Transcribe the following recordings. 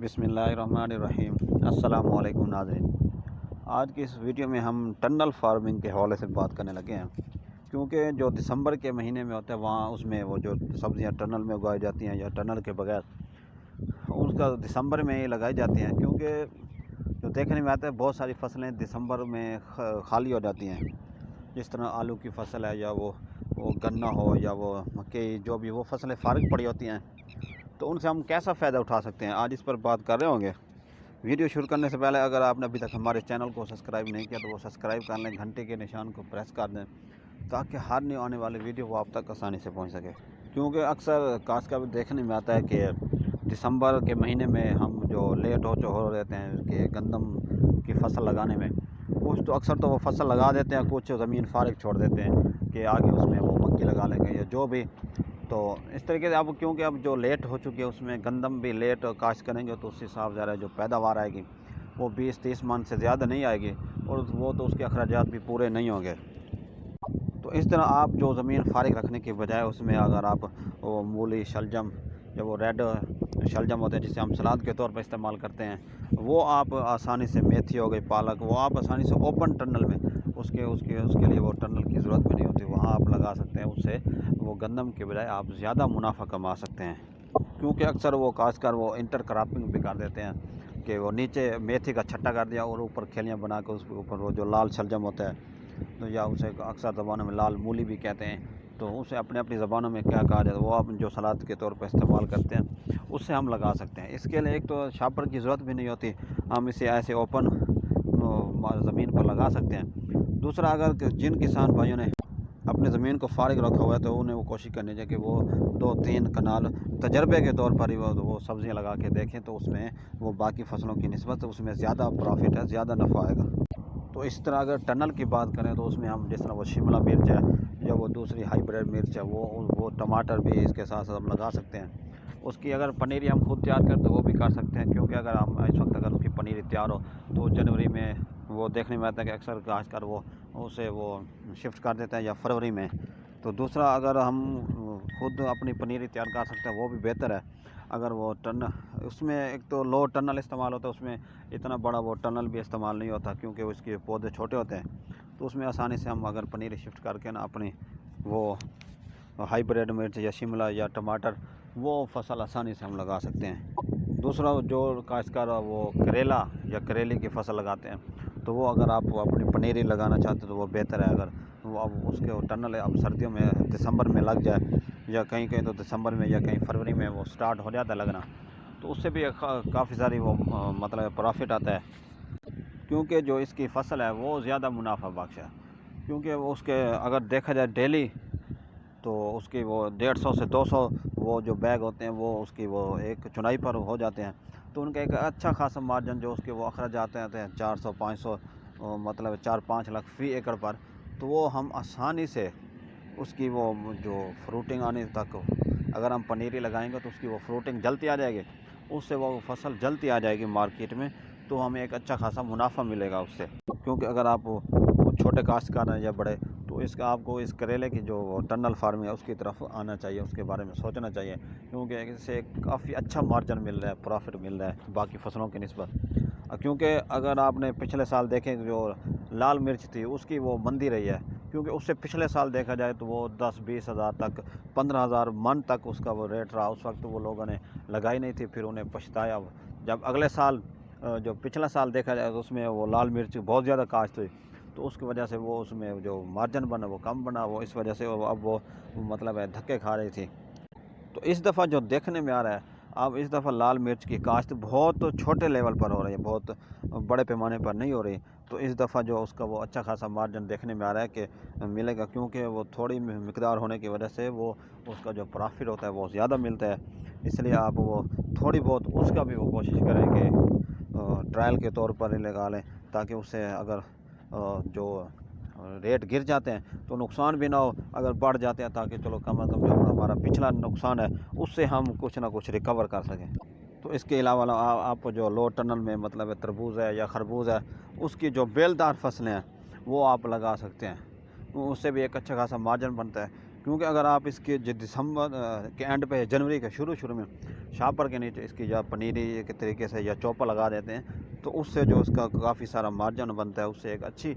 بسم اللہ الرحمن الرحیم۔ السلام علیکم ناظرین، آج کی اس ویڈیو میں ہم ٹنل فارمنگ کے حوالے سے بات کرنے لگے ہیں، کیونکہ جو دسمبر کے مہینے میں ہوتا ہے وہاں اس میں وہ جو سبزیاں ٹنل میں اگائی جاتی ہیں یا ٹنل کے بغیر اس کا دسمبر میں ہی لگائی جاتی ہیں، کیونکہ جو دیکھنے میں آتا ہے بہت ساری فصلیں دسمبر میں خالی ہو جاتی ہیں، جس طرح آلو کی فصل ہے یا وہ گنا ہو یا وہ مکئی، جو بھی وہ فصلیں فارغ پڑی ہوتی ہیں، تو ان سے ہم کیسا فائدہ اٹھا سکتے ہیں، آج اس پر بات کر رہے ہوں گے۔ ویڈیو شروع کرنے سے پہلے اگر آپ نے ابھی تک ہمارے چینل کو سبسکرائب نہیں کیا تو وہ سبسکرائب کر لیں، گھنٹے کے نشان کو پریس کر دیں تاکہ ہر نیو آنے والی ویڈیو وہ آپ تک آسانی سے پہنچ سکے، کیونکہ اکثر کاشتکار دیکھنے میں آتا ہے کہ دسمبر کے مہینے میں ہم جو لیٹ ہو رہتے ہیں کہ گندم کی فصل لگانے میں، کچھ تو اکثر تو وہ فصل لگا دیتے ہیں، کچھ زمین فارغ چھوڑ دیتے ہیں کہ آگے اس میں وہ مکئی لگا لیں گے یا جو بھی، تو اس طریقے سے اب کیونکہ اب جو لیٹ ہو چکی ہے اس میں گندم بھی لیٹ کاشت کریں گے تو اس حساب سے جو پیداوار آئے گی وہ 20-30 من سے زیادہ نہیں آئے گی، اور وہ تو اس کے اخراجات بھی پورے نہیں ہوں گے۔ تو اس طرح آپ جو زمین فارغ رکھنے کے بجائے اس میں اگر آپ وہ مولی، شلجم یا وہ ریڈ شلجم ہوتے ہیں جسے ہم سلاد کے طور پر استعمال کرتے ہیں، وہ آپ آسانی سے، میتھی ہو گئی، پالک، وہ آپ آسانی سے اوپن ٹنل میں اس کے لیے وہ ٹنل کی ضرورت بھی نہیں ہوتی، وہاں آپ لگا سکتے ہیں، اس سے وہ گندم کے بجائے آپ زیادہ منافع کما سکتے ہیں، کیونکہ اکثر وہ کاشتکار وہ انٹر کراپنگ بھی کر دیتے ہیں کہ وہ نیچے میتھی کا چھٹا کر دیا اور اوپر کھیلیاں بنا کے اس کے اوپر وہ جو لال شلجم ہوتا ہے تو یا اسے اکثر زبانوں میں لال مولی بھی کہتے ہیں، تو اسے اپنی زبانوں میں کیا کہا جاتا ہے وہ آپ جو سلاد کے طور پر استعمال کرتے ہیں اس سے ہم لگا سکتے ہیں۔ اس کے لیے ایک تو شاپر کی ضرورت بھی نہیں ہوتی، ہم اسے ایسے اوپن زمین پر لگا سکتے ہیں۔ دوسرا، اگر جن کسان بھائیوں نے اپنے زمین کو فارغ رکھا ہوا ہے تو انہیں وہ کوشش کرنی چاہیے کہ وہ 2-3 کنال تجربے کے طور پر ہی وہ سبزیاں لگا کے دیکھیں، تو اس میں وہ باقی فصلوں کی نسبت اس میں زیادہ پروفٹ ہے، زیادہ نفع آئے گا۔ تو اس طرح اگر ٹنل کی بات کریں تو اس میں ہم جس طرح وہ شملہ مرچ ہے یا وہ دوسری ہائیبریڈ مرچ ہے، وہ ٹماٹر بھی اس کے ساتھ ساتھ ہم لگا سکتے ہیں۔ اس کی اگر پنیری ہم خود تیار کریں تو وہ بھی کر سکتے ہیں، کیونکہ اگر ہم اس وقت اگر اس کی پنیری تیار ہو تو جنوری میں وہ دیکھنے میں آتا ہے کہ اکثر کاشتکار وہ اسے وہ شفٹ کر دیتے ہیں یا فروری میں۔ تو دوسرا، اگر ہم خود اپنی پنیری تیار کر سکتے ہیں وہ بھی بہتر ہے۔ اگر وہ اس میں ایک تو لو ٹنل استعمال ہوتا ہے، اس میں اتنا بڑا وہ ٹنل بھی استعمال نہیں ہوتا کیونکہ اس کے پودے چھوٹے ہوتے ہیں، تو اس میں آسانی سے ہم اگر پنیری شفٹ کر کے نا اپنی وہ ہائیبریڈ مرچ یا شملہ یا ٹماٹر وہ فصل آسانی سے ہم لگا سکتے ہیں۔ دوسرا، جو کاشتکار وہ کریلا یا کریلے کی فصل لگاتے ہیں تو وہ اگر آپ اپنی پنیری لگانا چاہتے ہیں تو وہ بہتر ہے، اگر وہ اب اس کے ٹنل اب سردیوں میں دسمبر میں لگ جائے یا کہیں تو دسمبر میں یا کہیں فروری میں وہ سٹارٹ ہو جاتا ہے لگنا، تو اس سے بھی کافی ساری وہ مطلب پروفٹ آتا ہے، کیونکہ جو اس کی فصل ہے وہ زیادہ منافع بخش ہے، کیونکہ وہ اس کے اگر دیکھا جائے ڈیلی تو اس کی وہ 150 سے 200 وہ جو بیگ ہوتے ہیں وہ اس کی وہ ایک چنائی پر ہو جاتے ہیں، تو ان کا ایک اچھا خاصا مارجن جو اس کے وہ اخراجات آتے ہیں 400-500 مطلب 4-5 لاکھ فی ایکڑ پر، تو وہ ہم آسانی سے اس کی وہ جو فروٹنگ آنے تک اگر ہم پنیری لگائیں گے تو اس کی وہ فروٹنگ جلدی آ جائے گی، اس سے وہ فصل جلدی آ جائے گی مارکیٹ میں، تو ہمیں ایک اچھا خاصا منافع ملے گا اس سے، کیونکہ اگر آپ چھوٹے کاشتکار ہیں یا بڑے تو اس کا آپ کو اس کریلے کی جو ٹنل فارم ہے اس کی طرف آنا چاہیے، اس کے بارے میں سوچنا چاہیے، کیونکہ اس سے کافی اچھا مارجن مل رہا ہے، پروفٹ مل رہا ہے باقی فصلوں کی نسبت، کیونکہ اگر آپ نے پچھلے سال دیکھیں جو لال مرچ تھی اس کی وہ مندی رہی ہے، کیونکہ اس سے پچھلے سال دیکھا جائے تو وہ 10-20 ہزار تک 15 ہزار من تک اس کا وہ ریٹ رہا، اس وقت وہ لوگوں نے لگائی نہیں تھی، پھر انہیں پچھتایا جب اگلے سال جو پچھلا سال دیکھا جائے تو اس میں وہ لال مرچ بہت زیادہ کاشت ہوئی، تو اس کی وجہ سے وہ اس میں جو مارجن بنا وہ کم بنا، وہ اس وجہ سے اب وہ مطلب ہے دھکے کھا رہی تھی۔ تو اس دفعہ جو دیکھنے میں آ رہا ہے، اب اس دفعہ لال مرچ کی کاشت بہت چھوٹے لیول پر ہو رہی ہے، بہت بڑے پیمانے پر نہیں ہو رہی، تو اس دفعہ جو اس کا وہ اچھا خاصا مارجن دیکھنے میں آ رہا ہے کہ ملے گا، کیونکہ وہ تھوڑی مقدار ہونے کی وجہ سے وہ اس کا جو پروفٹ ہوتا ہے وہ زیادہ ملتا ہے، اس لیے آپ وہ تھوڑی بہت اس کا بھی وہ کوشش کریں کہ ٹرائل کے طور پر ہی لگا لیں، تاکہ اس سے اگر جو ریٹ گر جاتے ہیں تو نقصان بھی نہ ہو، اگر بڑھ جاتے ہیں تاکہ چلو کم از کم جو ہمارا پچھلا نقصان ہے اس سے ہم کچھ نہ کچھ ریکور کر سکیں۔ تو اس کے علاوہ آپ جو لو ٹنل میں مطلب تربوز ہے یا خربوز ہے اس کی جو بیلدار فصلیں ہیں وہ آپ لگا سکتے ہیں، اس سے بھی ایک اچھا خاصا مارجن بنتا ہے، کیونکہ اگر آپ اس کے دسمبر کے اینڈ پہ جنوری کے شروع میں شاپر کے نیچے اس کی یا پنیری کے طریقے سے یا چوپا لگا دیتے ہیں تو اس سے جو اس کا کافی سارا مارجن بنتا ہے، اس سے ایک اچھی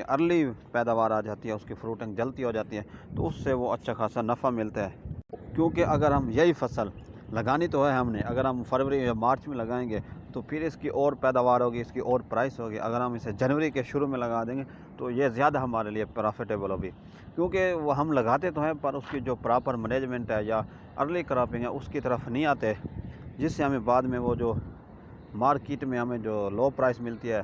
ارلی پیداوار آ جاتی ہے، اس کی فروٹنگ جلدی ہو جاتی ہے، تو اس سے وہ اچھا خاصا نفع ملتا ہے۔ کیونکہ اگر ہم یہی فصل لگانی تو ہے ہم نے، اگر ہم فروری یا مارچ میں لگائیں گے تو پھر اس کی اور پیداوار ہوگی، اس کی اور پرائس ہوگی۔ اگر ہم اسے جنوری کے شروع میں لگا دیں گے تو یہ زیادہ ہمارے لیے پروفیٹیبل ہوگی، کیونکہ وہ ہم لگاتے تو ہیں پر اس کی جو پراپر مینجمنٹ ہے یا ارلی کراپنگ ہے اس کی طرف نہیں آتے، جس سے ہمیں بعد میں وہ جو مارکیٹ میں ہمیں جو لو پرائس ملتی ہے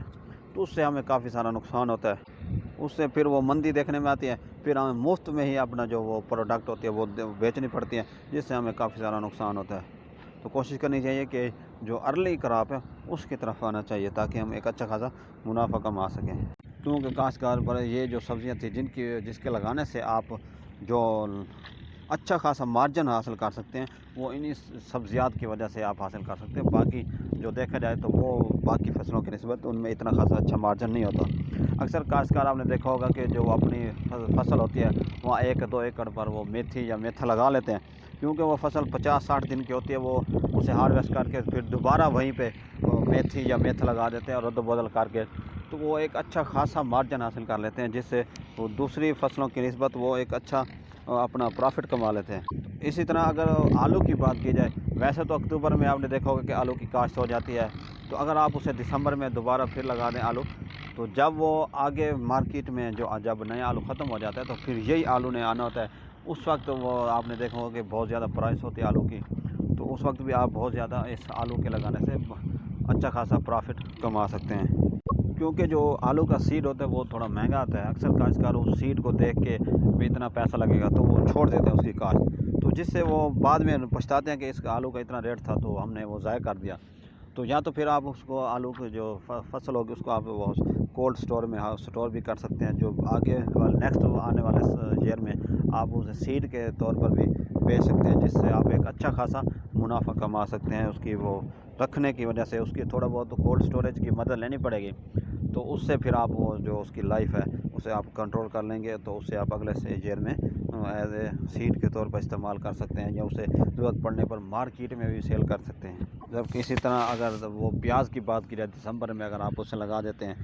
تو اس سے ہمیں کافی سارا نقصان ہوتا ہے۔ اس سے پھر وہ مندی دیکھنے میں آتی ہے، پھر ہمیں مفت میں ہی اپنا جو وہ پروڈکٹ ہوتی ہے وہ بیچنی پڑتی ہے، جس سے ہمیں کافی سارا نقصان ہوتا ہے۔ تو کوشش کرنی چاہیے کہ جو ارلی کراپ ہے اس کی طرف آنا چاہیے تاکہ ہم ایک اچھا خاصا منافع کما سکیں۔ کیونکہ کاشتکار پر یہ جو سبزیاں تھیں جس کے لگانے سے آپ جو اچھا خاصا مارجن حاصل کر سکتے ہیں وہ انہی سبزیات کی وجہ سے آپ حاصل کر سکتے ہیں۔ باقی جو دیکھا جائے تو وہ باقی فصلوں کی نسبت ان میں اتنا خاصا اچھا مارجن نہیں ہوتا۔ اکثر کاشتکار آپ نے دیکھا ہوگا کہ جو اپنی فصل ہوتی ہے وہاں 1-2 ایکڑ پر وہ میتھی یا میتھا لگا لیتے ہیں، کیونکہ وہ فصل 50-60 دن کی ہوتی ہے، وہ اسے ہارویسٹ کر کے پھر دوبارہ وہیں پہ میتھی یا میتھا لگا دیتے ہیں اور رد و بدل کر کے، تو وہ ایک اچھا خاصا مارجن حاصل کر لیتے ہیں، جس سے وہ دوسری فصلوں کی نسبت وہ ایک اچھا اپنا پروفٹ کما لیتے ہیں۔ اسی طرح اگر آلو کی بات کی جائے، ویسے تو اکتوبر میں آپ نے دیکھا ہوگا کہ آلو کی کاشت ہو جاتی ہے، تو اگر آپ اسے دسمبر میں دوبارہ پھر لگا دیں آلو، تو جب وہ آگے مارکیٹ میں جب نیا آلو ختم ہو جاتا ہے تو پھر یہی آلو نے آنا ہوتا ہے، اس وقت وہ آپ نے دیکھا ہوگا کہ بہت زیادہ پرائس ہوتی ہے آلو کی، تو اس وقت بھی آپ بہت زیادہ اس آلو کے لگانے سے اچھا خاصا پروفٹ کما سکتے ہیں۔ کیونکہ جو آلو کا سیڈ ہوتا ہے وہ تھوڑا مہنگا آتا ہے، اکثر کاشتکار اس سیڈ کو دیکھ کے بھی اتنا پیسہ لگے گا تو وہ چھوڑ دیتے ہیں اس کی کاشت، تو جس سے وہ بعد میں پچھتاتے ہیں کہ اس آلو کا اتنا ریٹ تھا تو ہم نے وہ ضائع کر دیا۔ تو یا تو پھر آپ اس کو آلو کی جو فصل ہوگی اس کو آپ وہ کولڈ سٹور میں سٹور بھی کر سکتے ہیں، جو آگے نیکسٹ آنے والے ایئر میں آپ اسے سیڈ کے طور پر بھی بیچ سکتے ہیں، جس سے آپ ایک اچھا خاصا منافع کما سکتے ہیں۔ اس کی وہ رکھنے کی وجہ سے اس کی تھوڑا بہت کولڈ سٹوریج کی مدد لینی پڑے گی، تو اس سے پھر آپ وہ جو اس کی لائف ہے اسے آپ کنٹرول کر لیں گے، تو اسے آپ اگلے ایئر میں ایز اے سیڈ کے طور پر استعمال کر سکتے ہیں، یا اسے ضرورت پڑنے پر مارکیٹ میں بھی سیل کر سکتے ہیں۔ جبکہ اسی طرح اگر وہ پیاز کی بات کی جائے دسمبر میں اگر آپ اسے لگا دیتے ہیں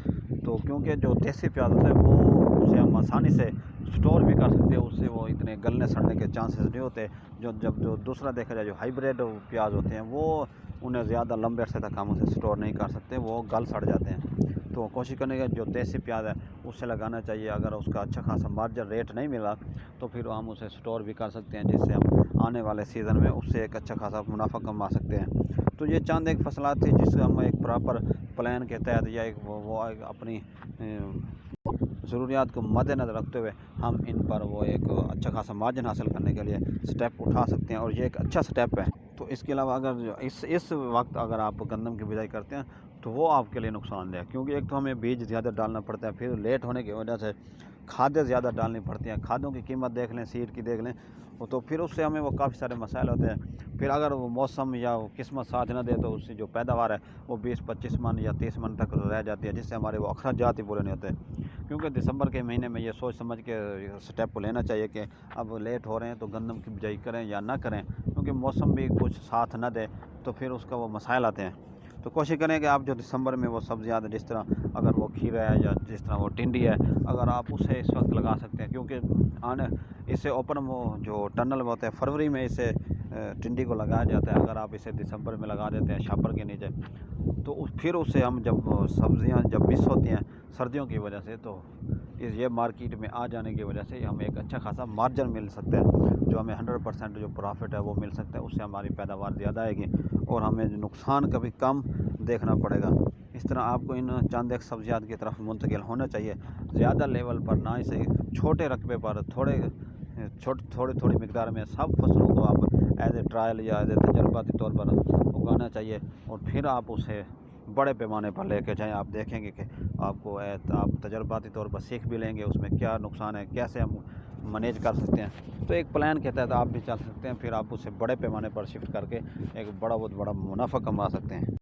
تو کیونکہ جو دیسی پیاز ہوتا ہے وہ اسے ہم آسانی سے سٹور بھی کر سکتے ہیں، اس سے وہ اتنے گلنے سڑنے کے چانسز نہیں ہوتے، جو دوسرا دیکھا جائے جو ہائیبریڈ پیاز ہوتے ہیں وہ انہیں زیادہ لمبے عرصے تک ہم اسے سٹور نہیں کر سکتے، وہ گل سڑ جاتے ہیں۔ تو کوشش کرنے کا جو دیسی پیاز ہے اس سے لگانا چاہیے، اگر اس کا اچھا خاصا مارجن ریٹ نہیں ملا تو پھر ہم اسے سٹور بھی کر سکتے ہیں، جس سے ہم آنے والے سیزن میں اس سے ایک اچھا خاصا منافع کما سکتے ہیں۔ تو یہ چند ایک فصلات تھی جس سے ہم ایک پراپر پلان کے تحت یا وہ اپنی ضروریات کو مد نظر رکھتے ہوئے ہم ان پر وہ ایک اچھا خاصا مارجن حاصل کرنے کے لیے سٹیپ اٹھا سکتے ہیں، اور یہ ایک اچھا سٹیپ ہے۔ تو اس کے علاوہ اگر اس وقت اگر آپ گندم کی بجائی کرتے ہیں تو وہ آپ کے لیے نقصان دہ ہے، کیونکہ ایک تو ہمیں بیج زیادہ ڈالنا پڑتا ہے، پھر لیٹ ہونے کی وجہ سے کھادیں زیادہ ڈالنی پڑتی ہیں، کھادوں کی قیمت دیکھ لیں، سیڈ کی دیکھ لیں، تو پھر اس سے ہمیں وہ کافی سارے مسائل ہوتے ہیں۔ پھر اگر وہ موسم یا قسمت ساتھ نہ دے تو اس سے جو پیداوار ہے وہ 20-25 من یا 30 من تک رہ جاتی ہے، جس سے ہمارے وہ اخراجات ہی پورے نہیں ہوتے۔ کیونکہ دسمبر کے مہینے میں یہ سوچ سمجھ کے سٹیپ لینا چاہیے کہ اب لیٹ ہو رہے ہیں تو گندم کی بجائی کریں یا نہ کریں، کیونکہ موسم بھی کچھ ساتھ نہ دے تو پھر اس کا وہ مسائل آتے ہیں۔ تو کوشش کریں کہ آپ جو دسمبر میں وہ سبزیاں جس طرح اگر وہ کھیرا ہے یا جس طرح وہ ٹنڈی ہے، اگر آپ اسے اس وقت لگا سکتے ہیں، کیونکہ اسے اوپن وہ جو ٹنل میں ہوتا ہے فروری میں اسے ٹنڈی کو لگایا جاتا ہے، اگر آپ اسے دسمبر میں لگا دیتے ہیں شاپر کے نیچے تو پھر اسے ہم جب سبزیاں جب مس ہوتی ہیں سردیوں کی وجہ سے تو یہ مارکیٹ میں آ جانے کی وجہ سے ہمیں ایک اچھا خاصا مارجن مل سکتا ہے، جو ہمیں 100% جو پروفٹ ہے وہ مل سکتا ہے، اس سے ہماری پیداوار زیادہ آئے گی اور ہمیں نقصان کبھی کم دیکھنا پڑے گا۔ اس طرح آپ کو ان چند ایک سبزیات کی طرف منتقل ہونا چاہیے، زیادہ لیول پر نہ، اسے چھوٹے رقبے پر تھوڑی مقدار میں سب فصلوں کو آپ ایز اے ٹرائل یا ایز اے تجرباتی طور پر اگانا چاہیے، اور پھر آپ اسے بڑے پیمانے پر لے کے جائیں۔ آپ دیکھیں گے کہ آپ تجرباتی طور پر سیکھ بھی لیں گے اس میں کیا نقصان ہے، کیسے ہم مینیج کر سکتے ہیں، تو ایک پلان کے تحت آپ بھی چل سکتے ہیں، پھر آپ اسے بڑے پیمانے پر شفٹ کر کے ایک بہت بڑا منافع کما سکتے ہیں۔